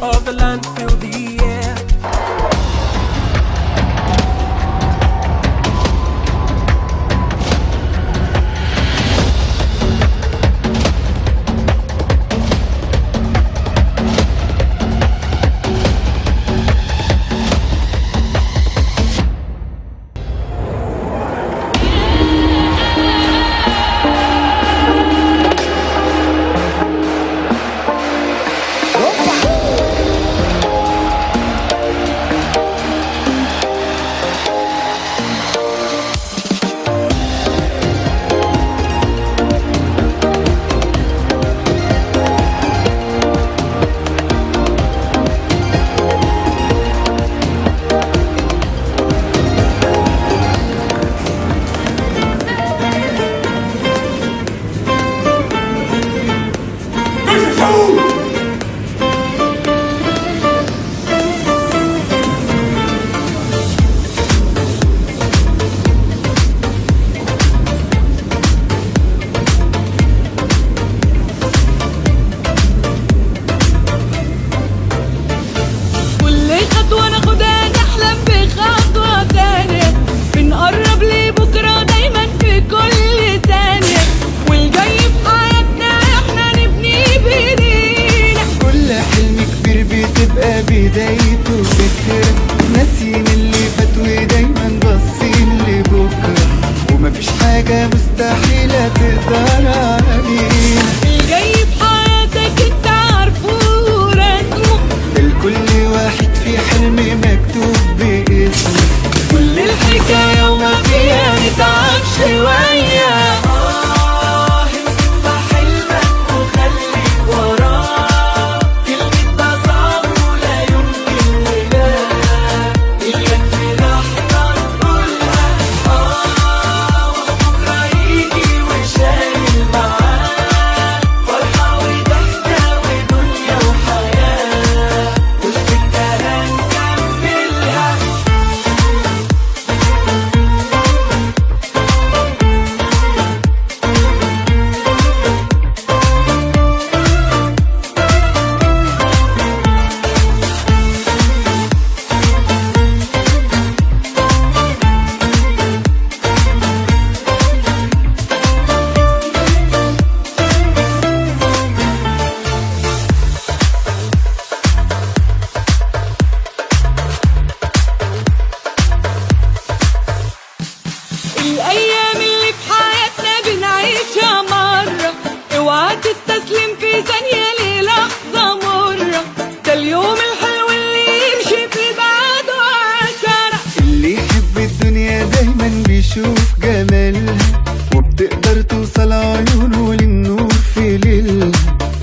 of the land fill the air. بدايته فكرة ناسين اللي فات ودايما باصين لبكرة، ومفيش حاجة مستحيلة تقدر علينا. الجاي في حياتك انت عارفه ورسمه، لكل واحد في حلم مكتوب باسمه. كل الحكاية وما فيها نتعب شوية. الأيام اللي في حياتنا بنعيشها مرة، اوعى تستسلم في ثانية للحظة مرة. ده اليوم الحلو اللي يمشي في بعده عشرة. اللي يحب الدنيا دايما بيشوف جمالها، وبتقدر توصل عيونه للنور في ليلها.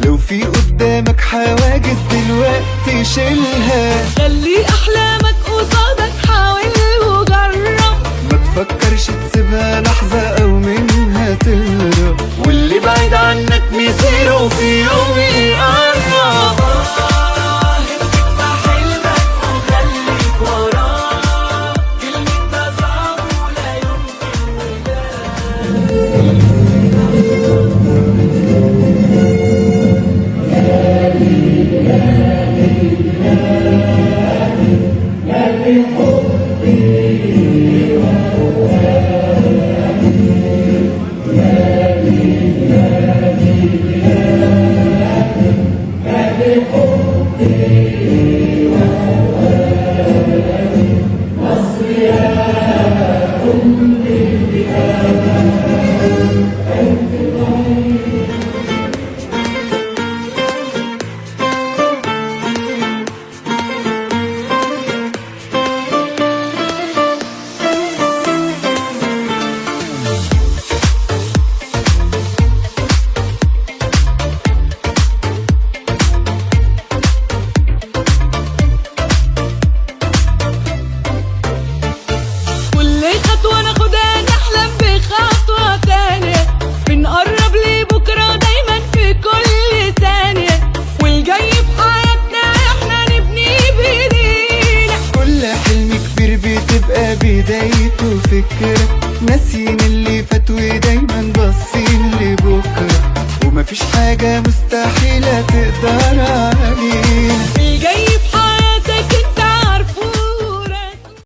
لو في قدامك حواجز دلوقتي شيلها، خلي أحلامك قصادك، حاول وجرب. ما تفكرش تسيبها لحظة أو منها تهرب، واللي بعيد عنك مصيره في يوم يقرب. بدايته فكرة ناسين اللي فات ودايما باصين لبكرة، ومفيش حاجة مستحيلة تقدر علينا.